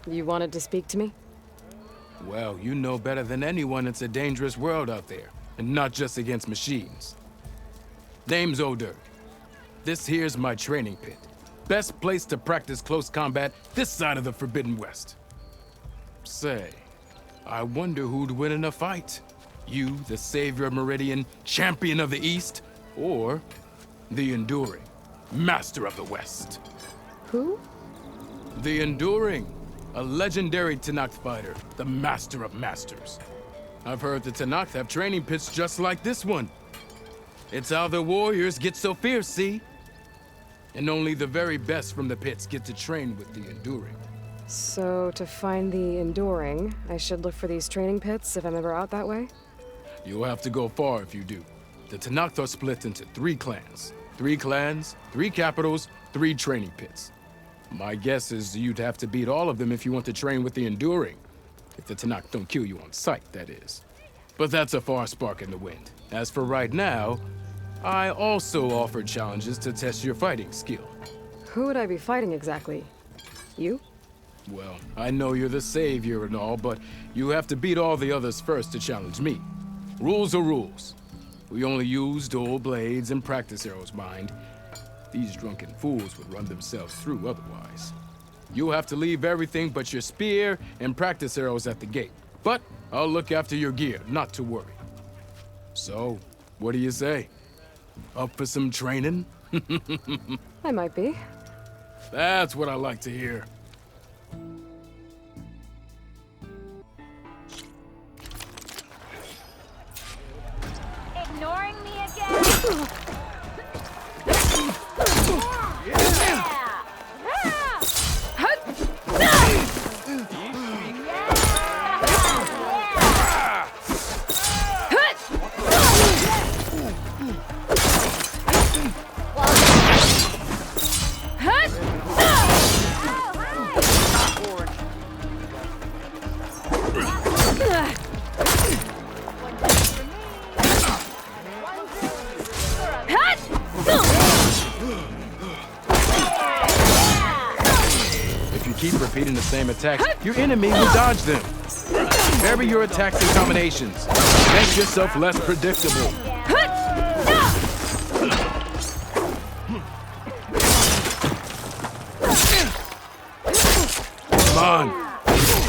You wanted to speak to me? Well, you know better than anyone it's a dangerous world out there, and not just against machines. Name's O'Dirk. This here's my training pit. Best place to practice close combat this side of the Forbidden West. Say, I wonder who'd win in a fight. You, the savior of Meridian, champion of the East, or the Enduring, master of the West. Who? The Enduring, a legendary Tenakth fighter, the master of masters. I've heard the Tenakth have training pits just like this one. It's how the warriors get so fierce, see? And only the very best from the pits get to train with the Enduring. So, to find the Enduring, I should look for these training pits if I'm ever out that way? You'll have to go far if you do. The Tenakth are split into 3 clans. 3 clans, 3 capitals, 3 training pits. My guess is you'd have to beat all of them if you want to train with the Enduring. If the Tenakth don't kill you on sight, that is. But that's a far spark in the wind. As for right now, I also offer challenges to test your fighting skill. Who would I be fighting exactly? You? Well, I know you're the savior and all, but you have to beat all the others first to challenge me. Rules are rules. We only use dual blades and practice arrows, mind. These drunken fools would run themselves through otherwise. You'll have to leave everything but your spear and practice arrows at the gate. But I'll look after your gear, not to worry. So, what do you say? Up for some training? I might be. That's what I like to hear. Ignoring me again? Keep repeating the same attacks, your enemy will dodge them. Vary your attacks and combinations. Make yourself less predictable. Come on.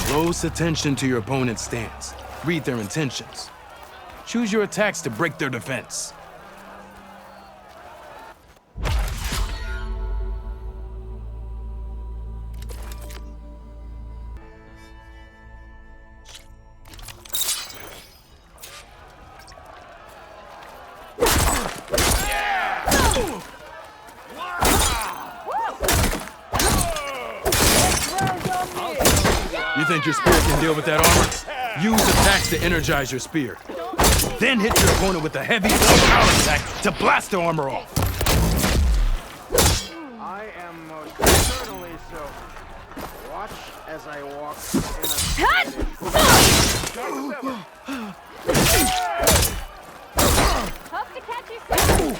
Close attention to your opponent's stance. Read their intentions. Choose your attacks to break their defense. You think your spear can deal with that armor? Use attacks to energize your spear. Then hit your opponent with a heavy power attack to blast their armor off. I am most certainly so. Watch as I walk in Hope to catch you soon.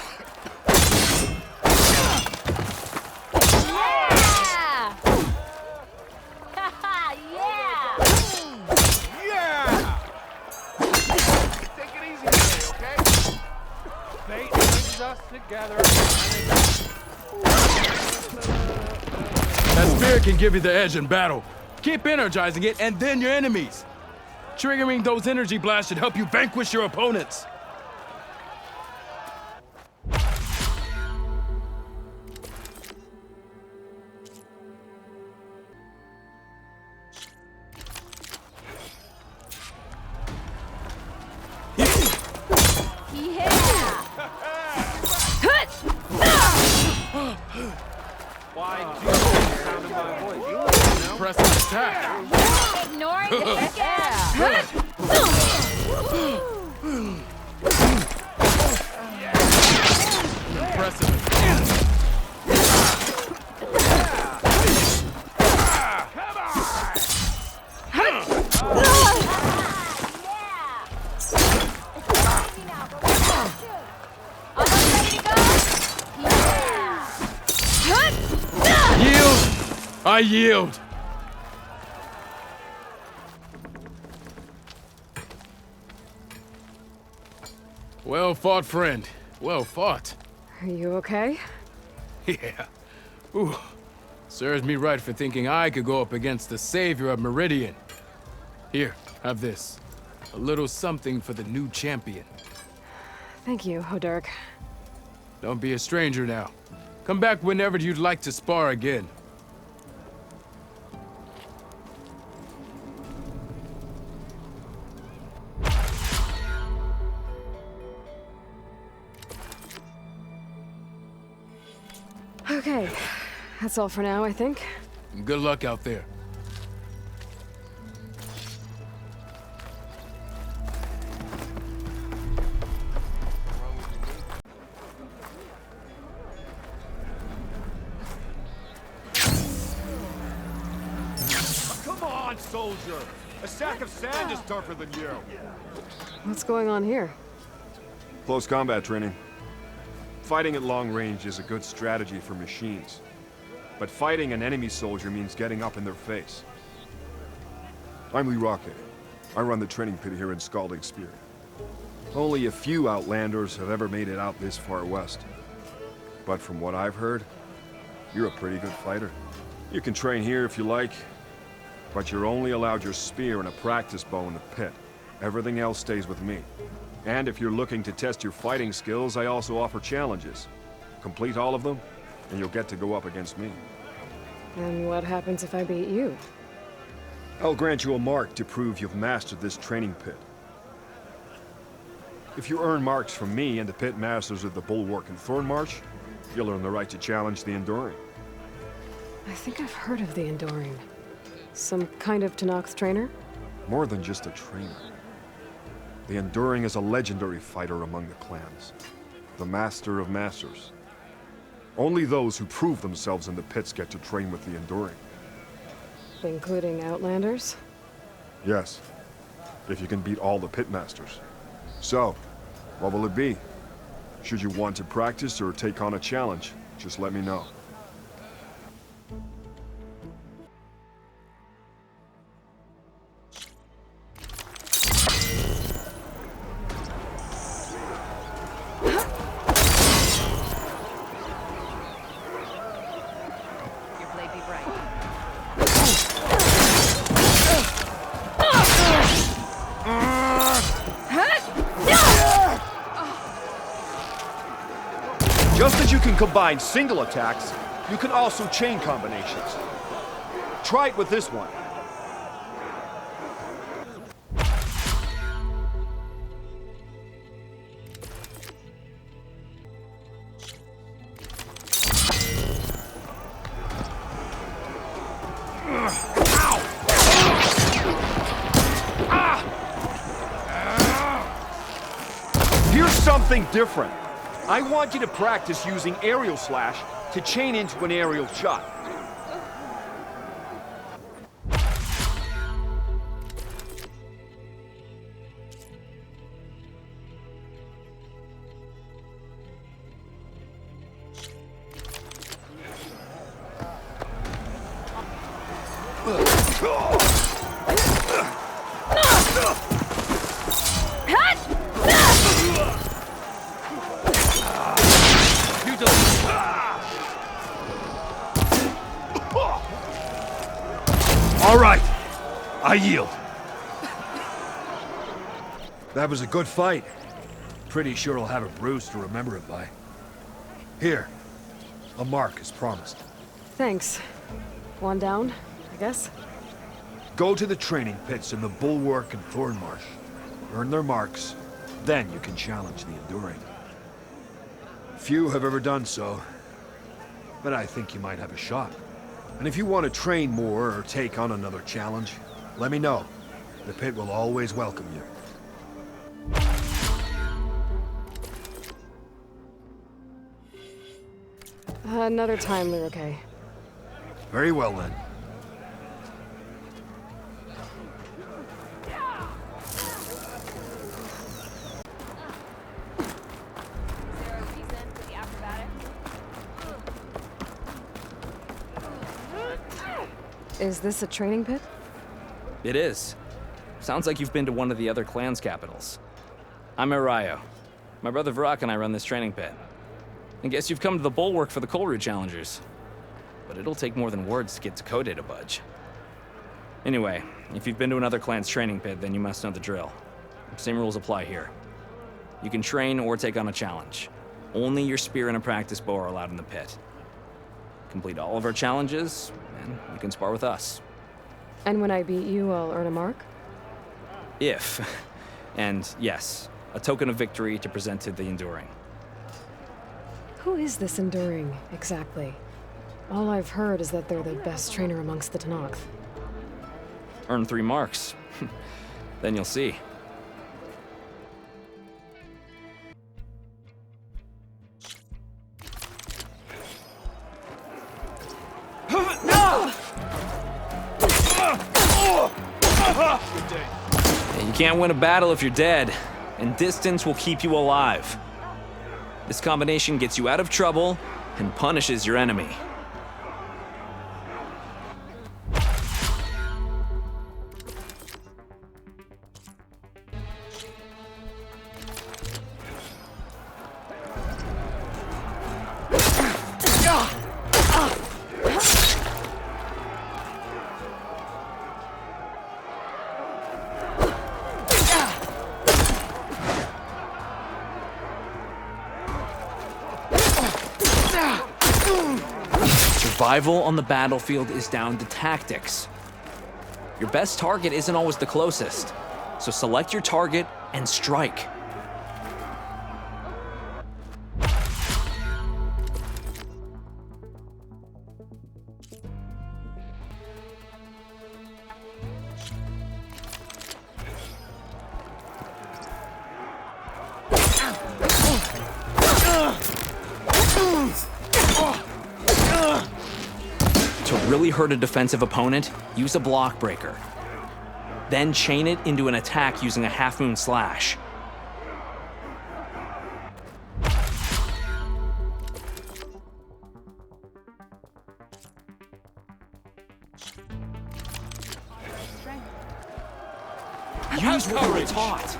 together. That spear can give you the edge in battle. Keep energizing it, and then your enemies. Triggering those energy blasts should help you vanquish your opponents. Impressive attack. Ignoring the Impressive. Yield. I yield. Well fought, friend. Well fought. Are you okay? Yeah. Ooh. Serves me right for thinking I could go up against the savior of Meridian. Here, have this. A little something for the new champion. Thank you, Hodurk. Don't be a stranger now. Come back whenever you'd like to spar again. Okay, that's all for now, I think. Good luck out there. Come on, soldier! A sack of sand is tougher than you. What's going on here? Close combat training. Fighting at long range is a good strategy for machines. But fighting an enemy soldier means getting up in their face. I'm Lee Rocket. I run the training pit here in Scalding Spear. Only a few Outlanders have ever made it out this far west. But from what I've heard, you're a pretty good fighter. You can train here if you like, but you're only allowed your spear and a practice bow in the pit. Everything else stays with me. And if you're looking to test your fighting skills, I also offer challenges. Complete all of them, and you'll get to go up against me. And what happens if I beat you? I'll grant you a mark to prove you've mastered this training pit. If you earn marks from me and the pit masters of the Bulwark and Thornmarsh, you'll earn the right to challenge the Enduring. I think I've heard of the Enduring. Some kind of Tenakth trainer? More than just a trainer. The Enduring is a legendary fighter among the clans. The Master of Masters. Only those who prove themselves in the pits get to train with the Enduring. Including Outlanders? Yes. If you can beat all the pit masters. So, what will it be? Should you want to practice or take on a challenge, just let me know. Your blade be bright. Just as you can combine single attacks, you can also chain combinations. Try it with this one. Here's something different. I want you to practice using aerial slash to chain into an aerial shot. All right, I yield. That was a good fight. Pretty sure I'll have a bruise to remember it by. Here, a mark as promised. Thanks. One down, I guess? Go to the training pits in the Bulwark and Thornmarsh. Earn their marks, then you can challenge the Enduring. Few have ever done so, but I think you might have a shot. And if you want to train more or take on another challenge, let me know. The pit will always welcome you. Another time, we're okay. Very well then. Is there a reason for the acrobatics? Is this a training pit? It is. Sounds like you've been to one of the other clan's capitals. I'm Arayo. My brother Varrock and I run this training pit. I guess you've come to the Bulwark for the coal route challengers. But it'll take more than words to get Dakota to budge. Anyway, if you've been to another clan's training pit, then you must know the drill. Same rules apply here. You can train or take on a challenge. Only your spear and a practice bow are allowed in the pit. Complete all of our challenges, and you can spar with us. And when I beat you, I'll earn a mark? If. And yes, a token of victory to present to the Enduring. Who is this Enduring, exactly? All I've heard is that they're the best trainer amongst the Tenakth. Earn 3 marks. Then you'll see. You can't win a battle if you're dead, and distance will keep you alive. This combination gets you out of trouble and punishes your enemy. Survival on the battlefield is down to tactics. Your best target isn't always the closest, so select your target and strike. To really hurt a defensive opponent, use a block breaker. Then chain it into an attack using a half-moon slash. Use what you're taught.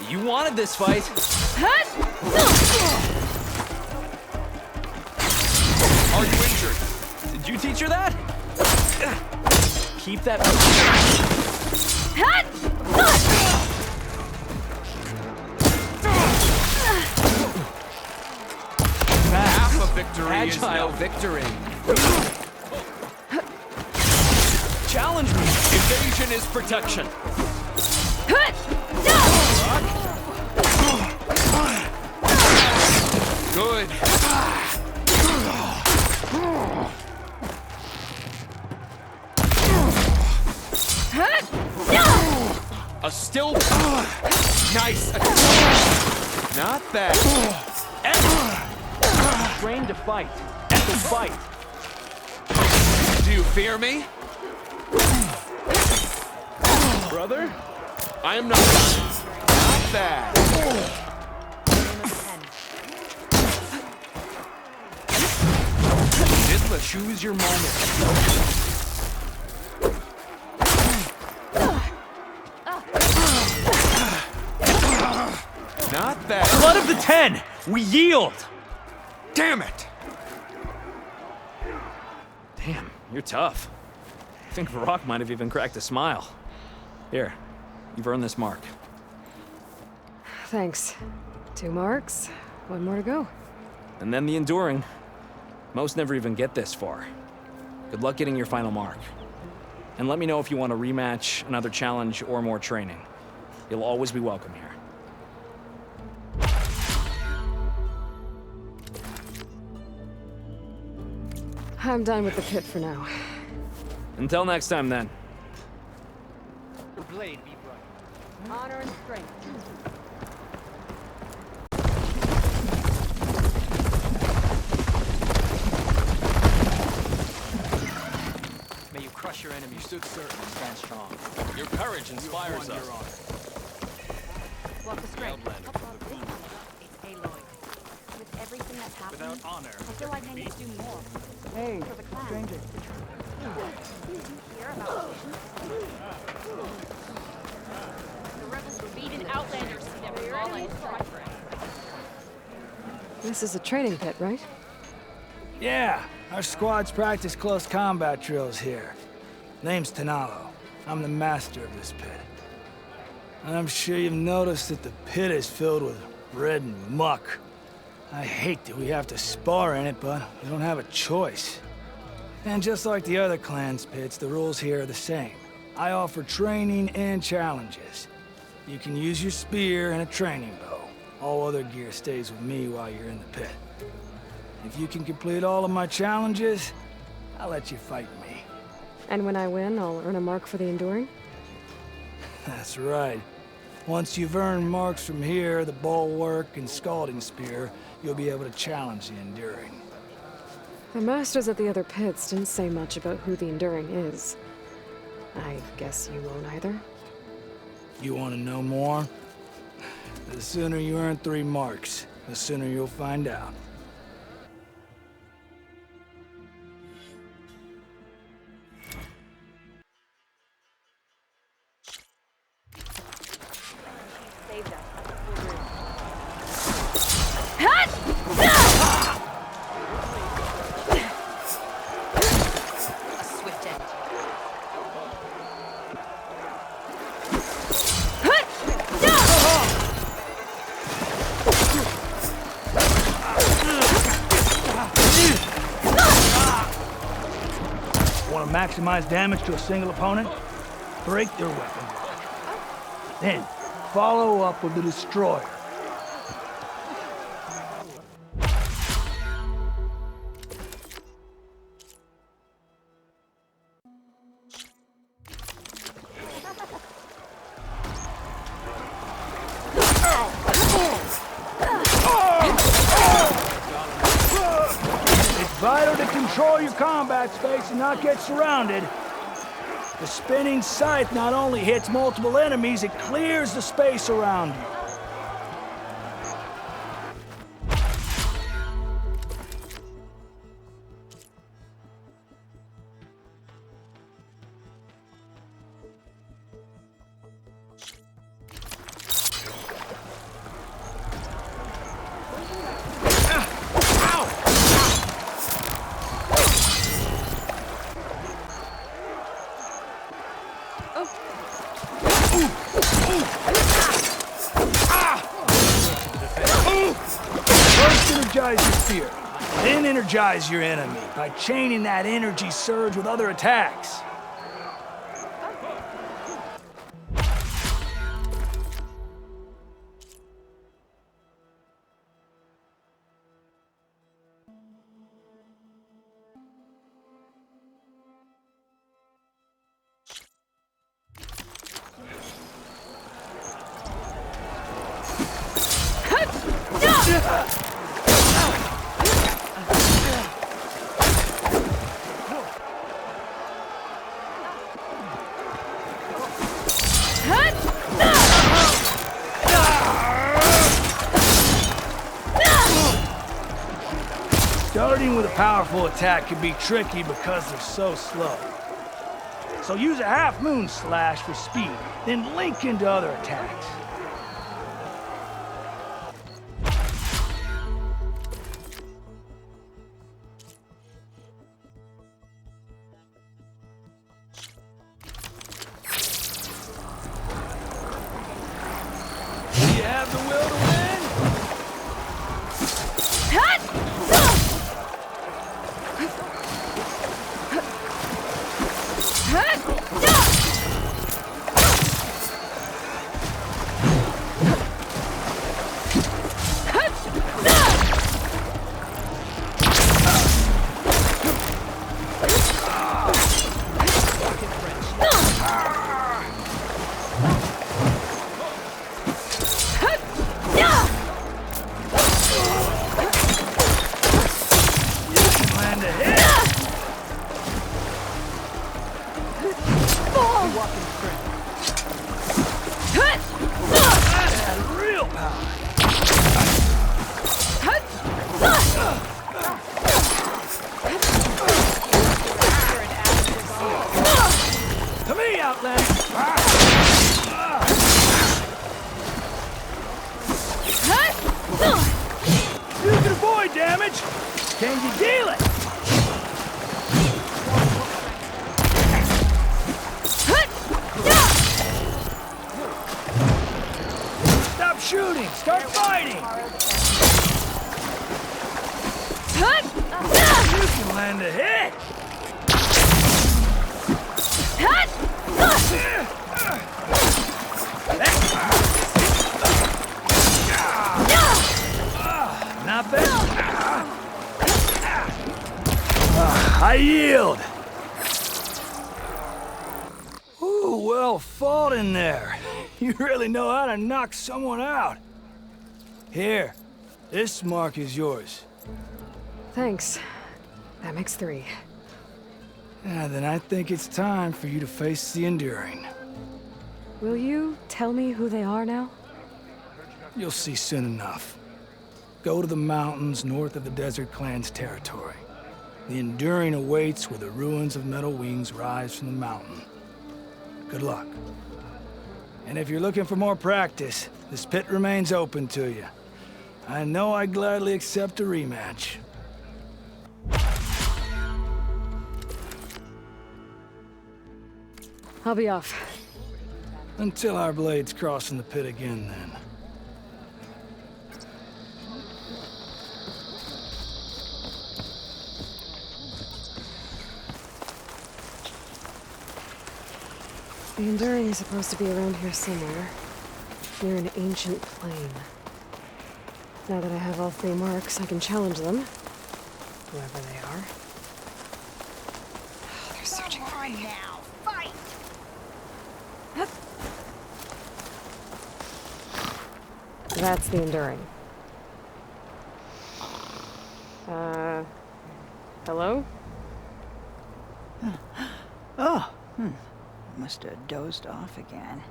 You wanted this fight. Are you injured? Did you teach her that? Keep that. Half a victory Agile is no victory. Challenge me. Evasion is protection. Good. A still. Nice. Not bad. Train to fight. Echo fight. Do you fear me? Brother? I am not. Not bad. Nidla, choose your moment. Not bad. Blood of the 10! We yield! Damn it! Damn, you're tough. I think Varrock might have even cracked a smile. Here, you've earned this mark. Thanks. 2 marks. 1 more to go. And then the Enduring. Most never even get this far. Good luck getting your final mark. And let me know if you want a rematch, another challenge, or more training. You'll always be welcome here. I'm done with the pit for now. Until next time, then. The blade be bright. Honor and strength. May you crush your enemies. You stood certain and stand strong. Your courage inspires us. Walk the strength. Outlander. It's Aloy. With every something that's happening? Without honor, I feel like I need to do more. Hey, For the clan. stranger. Hear about the rebels were beaten Outlanders see them fall and fight for it. This is a training pit, right? Yeah, our squads practice close combat drills here. Name's Tanalo. I'm the master of this pit. And I'm sure you've noticed that the pit is filled with red muck. I hate that we have to spar in it, but we don't have a choice. And just like the other clan's pits, the rules here are the same. I offer training and challenges. You can use your spear and a training bow. All other gear stays with me while you're in the pit. If you can complete all of my challenges, I'll let you fight me. And when I win, I'll earn a mark for the Enduring? That's right. Once you've earned marks from here, the Bulwark and Scalding Spear, you'll be able to challenge the Enduring. The masters at the other pits didn't say much about who the Enduring is. I guess you won't either? You want to know more? The sooner you earn 3 marks, the sooner you'll find out. Saved us. A swift end. Want to maximize damage to a single opponent? Break their weapon lock. Then, follow up with the Destroyer. It's vital to control your combat space and not get surrounded. The spinning scythe not only hits multiple enemies, it clears the space around you. First energize your spear, then energize your enemy by chaining that energy surge with other attacks. Starting with a powerful attack can be tricky because they're so slow. So use a half-moon slash for speed, then link into other attacks. Do you have the will to win? Plan to hit. That had real power. Outlander! You can avoid damage! Can you deal it? Stop shooting! Start fighting! You can land a hit! Not bad. I yield. Ooh, well fought in there. You really know how to knock someone out. Here, this mark is yours. Thanks. That makes 3. Then I think it's time for you to face the Enduring. Will you tell me who they are now? You'll see soon enough. Go to the mountains north of the Desert Clan's territory. The Enduring awaits where the ruins of Metal Wings rise from the mountain. Good luck. And if you're looking for more practice, this pit remains open to you. I know I'd gladly accept a rematch. I'll be off. Until our blades cross in the pit again, then. The Enduring is supposed to be around here somewhere, near an ancient plain. Now that I have all 3 marks, I can challenge them, whoever they are. Oh, they're searching for me. Now, fight! That's the Enduring. Hello? Oh, must have dozed off again.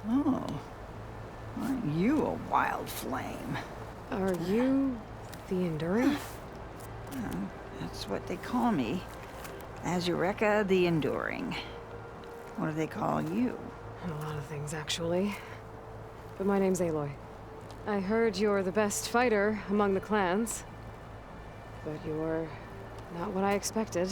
Oh, aren't you a wild flame? Are you the Enduring? That's what they call me. Azureka the Enduring. What do they call you? A lot of things, actually. But my name's Aloy. I heard you're the best fighter among the clans. But you're not what I expected.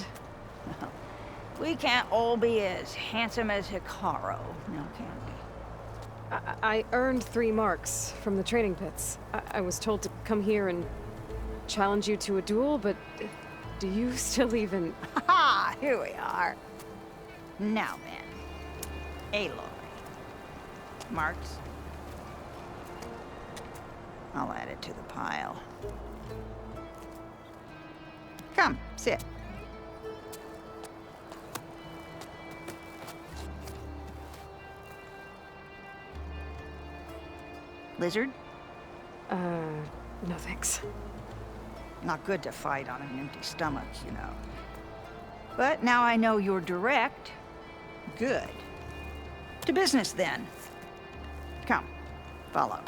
We can't all be as handsome as Hikaru, now can we? I earned 3 marks from the training pits. I was told to come here and challenge you to a duel, but do you still even... Ha! Here we are. Now then, Aloy. Marks? I'll add it to the pile. Come, sit. Lizard? No thanks. Not good to fight on an empty stomach, you know. But now I know you're direct. Good. To business, then. Come, follow.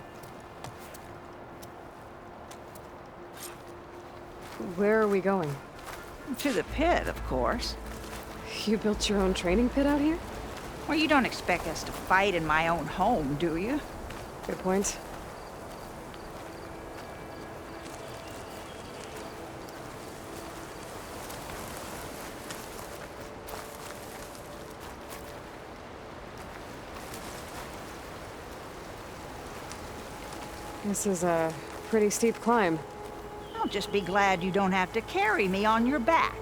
Where are we going? To the pit, of course. You built your own training pit out here? Well, you don't expect us to fight in my own home, do you? Good point. This is a pretty steep climb. I'll just be glad you don't have to carry me on your back.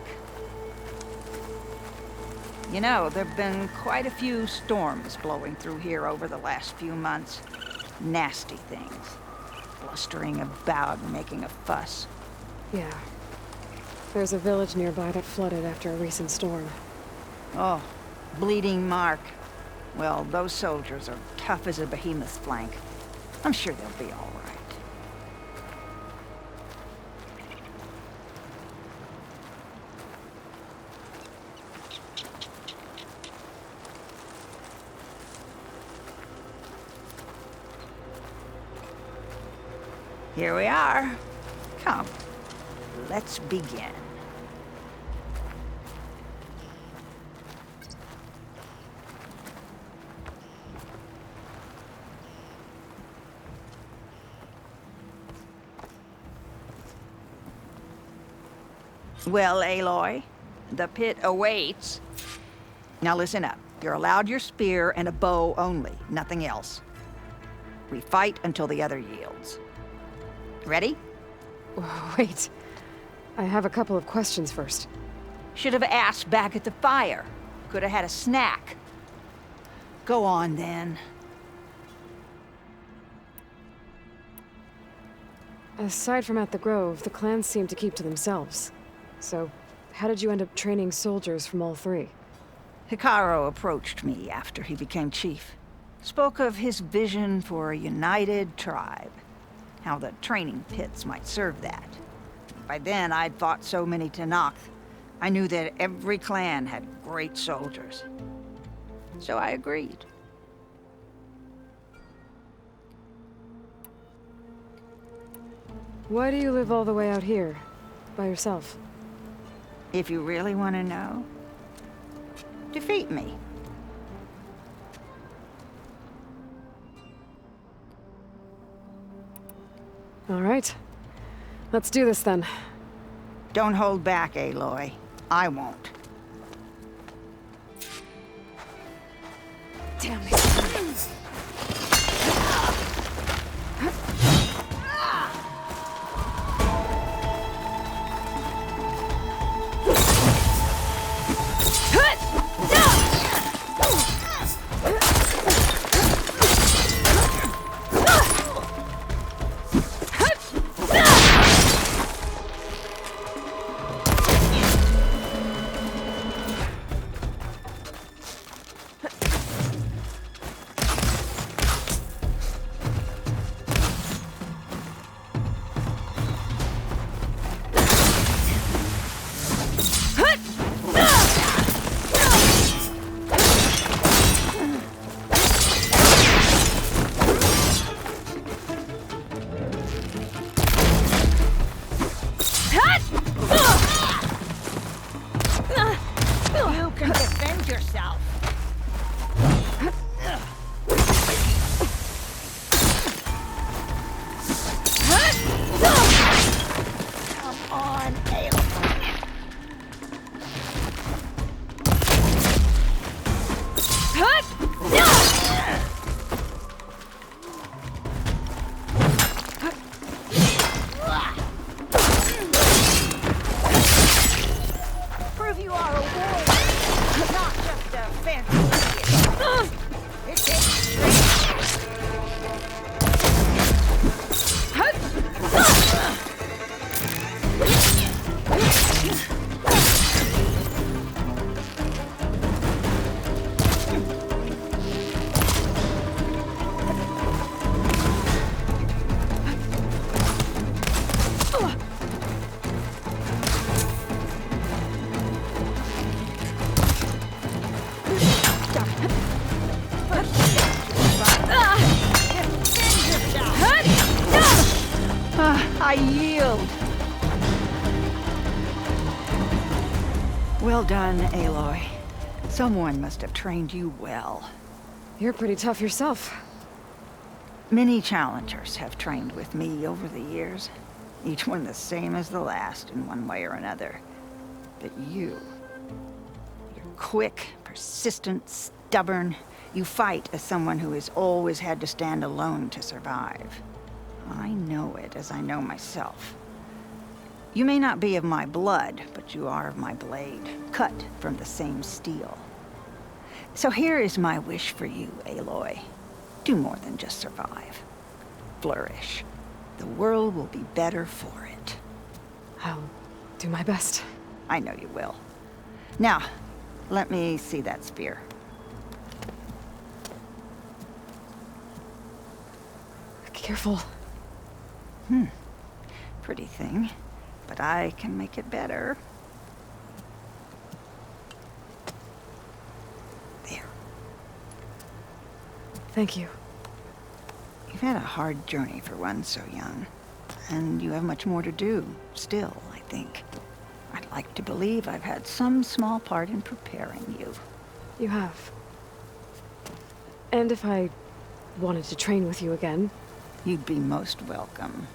You know, there've been quite a few storms blowing through here over the last few months. Nasty things. Blustering about and making a fuss. Yeah. There's a village nearby that flooded after a recent storm. Oh, Bleeding Mark. Well, those soldiers are tough as a behemoth's flank. I'm sure they'll be all right. Here we are. Come, let's begin. Well, Aloy, the pit awaits. Now listen up. You're allowed your spear and a bow only, nothing else. We fight until the other yields. Ready? Wait. I have a couple of questions first. Should have asked back at the fire. Could have had a snack. Go on, then. Aside from at the Grove, the clans seem to keep to themselves. So, how did you end up training soldiers from all three? Hikaru approached me after he became chief. Spoke of his vision for a united tribe. How the training pits might serve that. By then, I'd fought so many Tenakth. I knew that every clan had great soldiers. So I agreed. Why do you live all the way out here, by yourself? If you really want to know, defeat me. All right. Let's do this then. Don't hold back, Aloy. I won't. Damn it. You can defend yourself. Come on, Aloy. Prove you are a warrior, not just a fancy idiot. It takes strength. I yield. Well done, Aloy. Someone must have trained you well. You're pretty tough yourself. Many challengers have trained with me over the years. Each one the same as the last in one way or another. But you're quick, persistent, stubborn. You fight as someone who has always had to stand alone to survive. I know it as I know myself. You may not be of my blood, but you are of my blade, cut from the same steel. So here is my wish for you, Aloy. Do more than just survive. Flourish. The world will be better for it. I'll do my best. I know you will. Now, let me see that spear. Careful. Pretty thing, but I can make it better. There. Thank you. You've had a hard journey for one so young, and you have much more to do, still, I think. I'd like to believe I've had some small part in preparing you. You have. And if I wanted to train with you again, You'd be most welcome.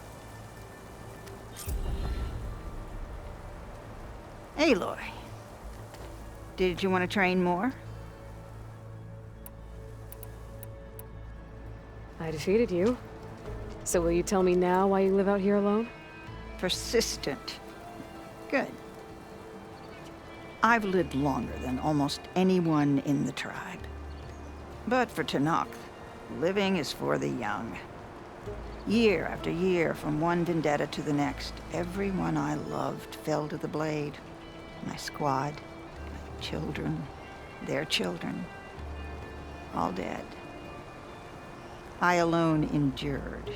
Aloy, did you want to train more? I defeated you. So will you tell me now why you live out here alone? Persistent. Good. I've lived longer than almost anyone in the tribe. But for Tanakh, living is for the young. Year after year, from one vendetta to the next, everyone I loved fell to the blade. My squad, my children, their children, all dead. I alone endured.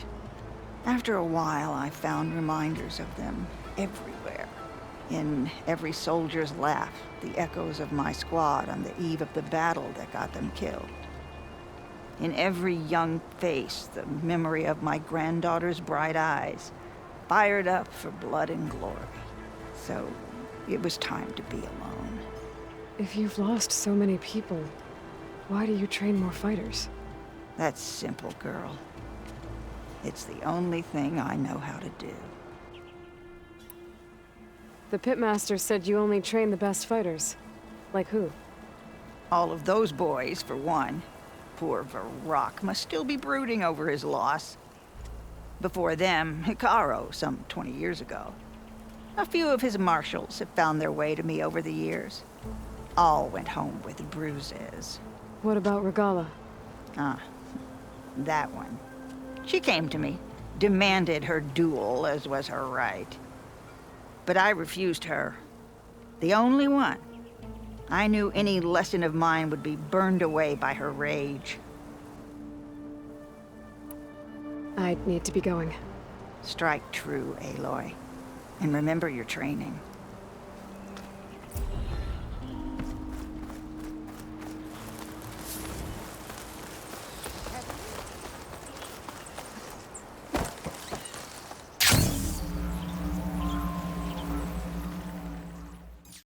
After a while, I found reminders of them everywhere. In every soldier's laugh, the echoes of my squad on the eve of the battle that got them killed. In every young face, the memory of my granddaughter's bright eyes, fired up for blood and glory. So, it was time to be alone. If you've lost so many people, why do you train more fighters? That's simple, girl. It's the only thing I know how to do. The pitmaster said you only train the best fighters. Like who? All of those boys, for one. Poor Varrock must still be brooding over his loss. Before them, Hikaru, some 20 years ago. A few of his marshals have found their way to me over the years. All went home with bruises. What about Regala? Ah, that one. She came to me, demanded her duel, as was her right. But I refused her. The only one. I knew any lesson of mine would be burned away by her rage. I need to be going. Strike true, Aloy. And remember your training.